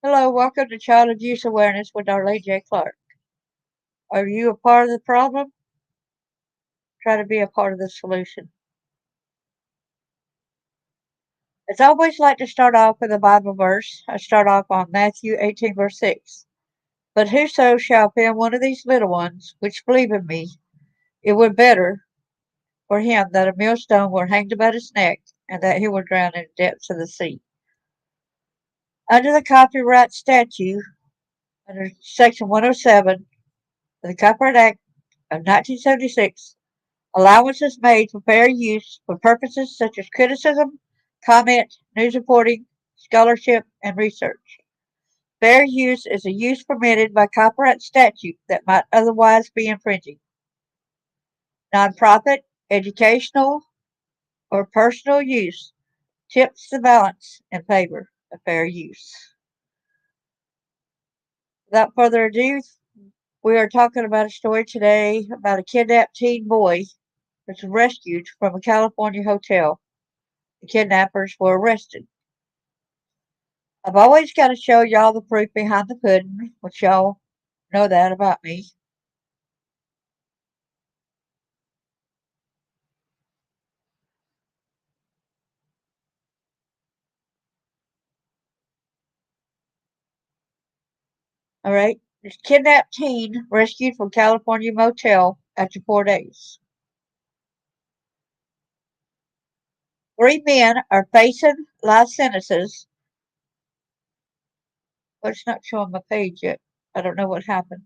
Hello, welcome to Child Abuse Awareness with Darlene J. Clark. Are you a part of the problem? Try to be a part of the solution. It's always like to start off with a Bible verse. I start off on Matthew 18, verse 6. But whoso shall offend one of these little ones which believe in me, it were better for him that a millstone were hanged about his neck, and that he were drowned in the depths of the sea. Under the copyright statute, under Section 107 of the Copyright Act of 1976, allowance is made for fair use for purposes such as criticism, comment, news reporting, scholarship, and research. Fair use is a use permitted by copyright statute that might otherwise be infringing. Nonprofit, educational, or personal use tips the balance in favor of fair use. Without further ado, we are talking about a story today about a kidnapped teen boy who was rescued from a California hotel. The kidnappers were arrested. I've always got to show y'all the proof behind the pudding, which y'all know that about me. All right. This kidnapped teen rescued from California motel after 4 days. Three men are facing life sentences, but it's not showing my page yet. I don't know what happened.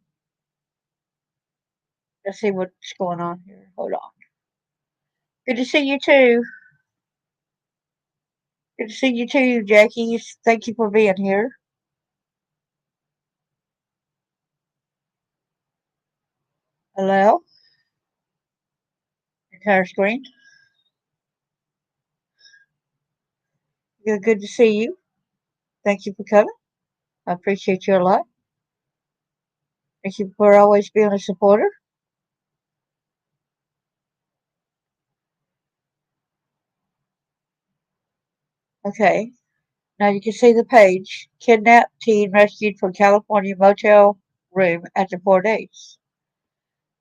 Let's see what's going on here. Hold on. Good to see you too. Good to see you too, Jackie. Thank you for being here. Hello. Entire screen. Good to see you. Thank you for coming. I appreciate you a lot. Thank you for always being a supporter. Okay. Now you can see the page. Kidnapped teen rescued from California motel room after 4 days.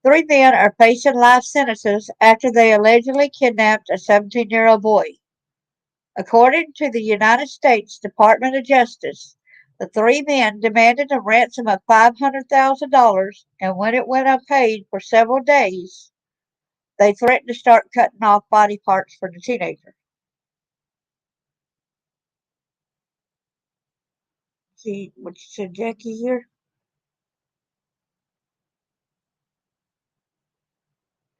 Three men are facing life sentences after they allegedly kidnapped a 17-year-old boy. According to the United States Department of Justice, the three men demanded a ransom of $500,000, and when it went unpaid for several days, they threatened to start cutting off body parts for the teenager. See what you said, Jackie, here?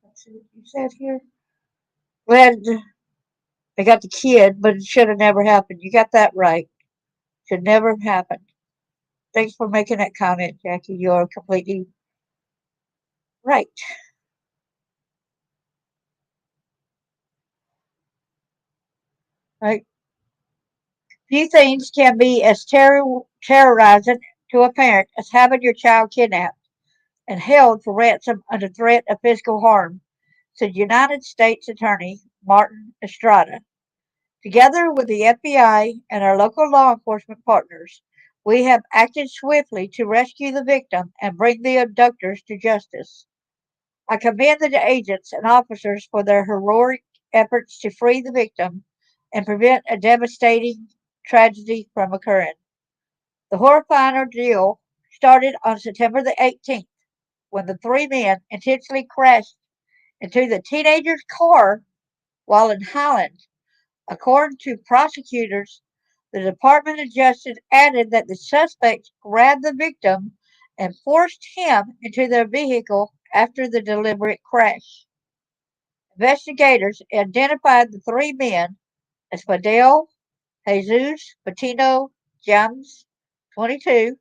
Let's see what you said here. Well, they got the kid, but it should have never happened. You got that right. Should never have happened. Thanks for making that comment, Jackie. You're completely right. Right? Few things can be as terrorizing to a parent as having your child kidnapped and held for ransom under threat of physical harm, said United States Attorney Martin Estrada. Together with the FBI and our local law enforcement partners, we have acted swiftly to rescue the victim and bring the abductors to justice. I commend the agents and officers for their heroic efforts to free the victim and prevent a devastating tragedy from occurring. The horrifying ordeal started on September the 18th when the three men intentionally crashed into the teenager's car while in Highland. According to prosecutors, the Department of Justice added that the suspects grabbed the victim and forced him into their vehicle after the deliberate crash. Investigators identified the three men as Fidel, Jesus, Patino, James, 22,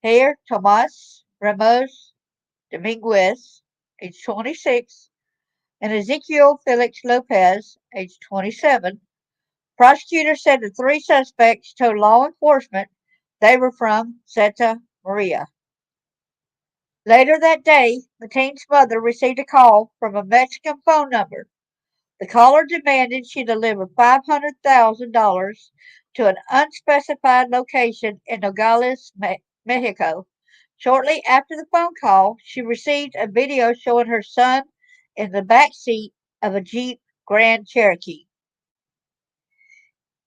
Jair, Tomás, Ramos, Domínguez, age 26, and Ezequiel Felix López, age 27. Prosecutors said the three suspects told law enforcement they were from Santa Maria. Later that day, the teen's mother received a call from a Mexican phone number. The caller demanded she deliver $500,000 to an unspecified location in Nogales, Mexico. Shortly after the phone call, she received a video showing her son in the back seat of a Jeep Grand Cherokee.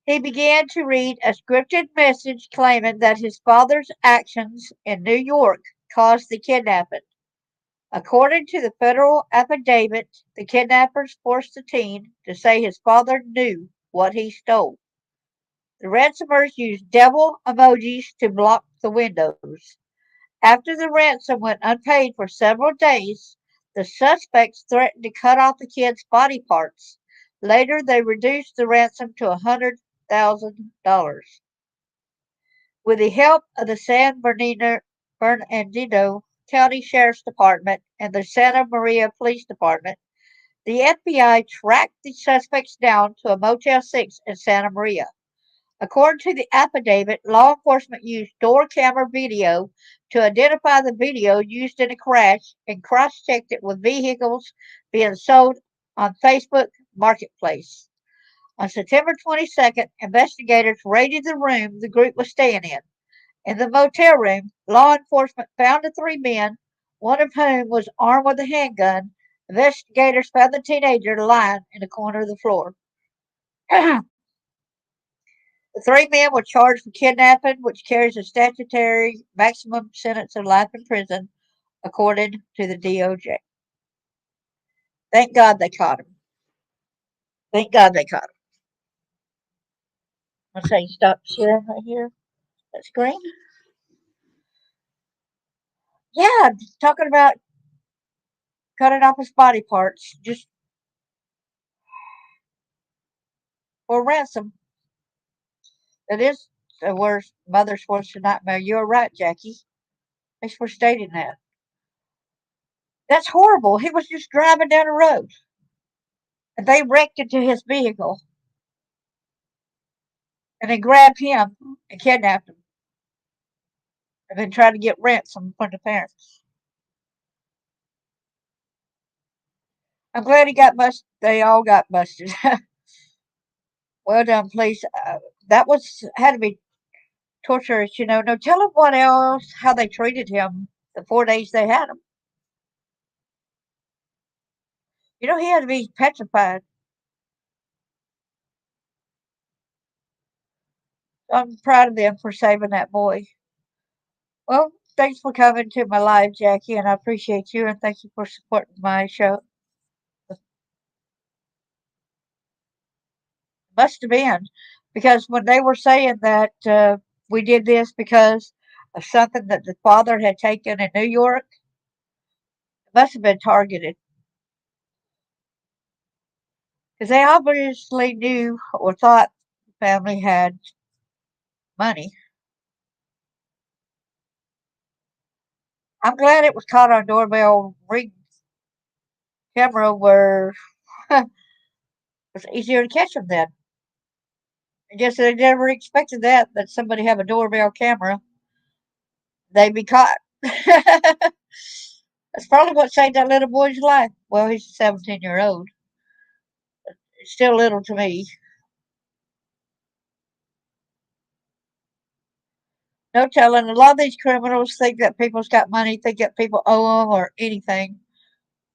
He began to read a scripted message claiming that his father's actions in New York caused the kidnapping. According to the federal affidavit, the kidnappers forced the teen to say his father knew what he stole. The ransomers used devil emojis to block the windows. After the ransom went unpaid for several days, the suspects threatened to cut off the kid's body parts. Later, they reduced the ransom to $100,000. With the help of the Bernardino County Sheriff's Department and the Santa Maria Police Department, the FBI tracked the suspects down to a Motel 6 in Santa Maria. According to the affidavit, law enforcement used door camera video to identify the video used in the crash and cross-checked it with vehicles being sold on Facebook Marketplace. On September 22nd, investigators raided the room the group was staying in. In the motel room, law enforcement found the three men, one of whom was armed with a handgun. Investigators found the teenager lying in the corner of the floor. The three men were charged with kidnapping, which carries a statutory maximum sentence of life in prison, according to the DOJ. Thank God they caught him. Thank God they caught him. I'll say stop sharing right here. That screen. Yeah, talking about cutting off his body parts just for ransom. It is the worst mother's worst nightmare. You're right, Jackie. Thanks for stating that. That's horrible. He was just driving down the road, and they wrecked into his vehicle, and they grabbed him and kidnapped him, and then tried to get ransom from the parents. I'm glad he got busted. They all got busted. Well done, police. That was had to be torturous, you know. No, tell him what else, how they treated him the 4 days they had him. You know, he had to be petrified. I'm proud of them for saving that boy. Well, thanks for coming to my live, Jackie, and I appreciate you, and thank you for supporting my show. Must have been because when they were saying that we did this because of something that the father had taken in New York, it must have been targeted because they obviously knew or thought the family had money. I'm glad it was caught on doorbell ring camera where it was easier to catch them then. I guess they never expected that somebody have a doorbell camera, they'd be caught. That's probably what saved that little boy's life. Well, he's a 17-year-old. It's still little to me. No telling. A lot of these criminals think that people's got money, think that people owe them or anything.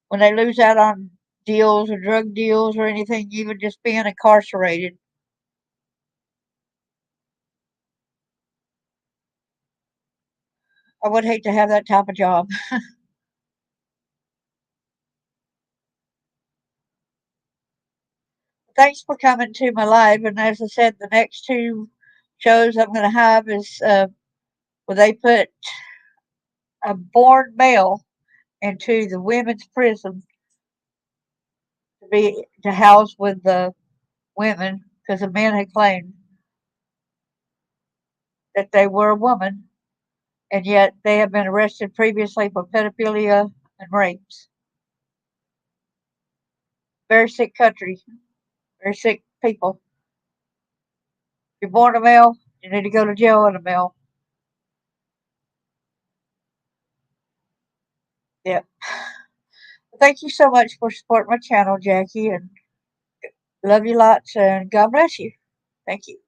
When they lose out on deals or drug deals or anything, even just being incarcerated. I would hate to have that type of job. Thanks for coming to my live. And as I said, the next two shows I'm going to have is where they put a born male into the women's prison to house with the women because the men had claimed that they were a woman, and yet they have been arrested previously for pedophilia and rapes. Very sick country, very sick people. If you're born a male, you need to go to jail in a male. Yeah. Thank you so much for supporting my channel, Jackie, and Love you lots, and God bless you. Thank you.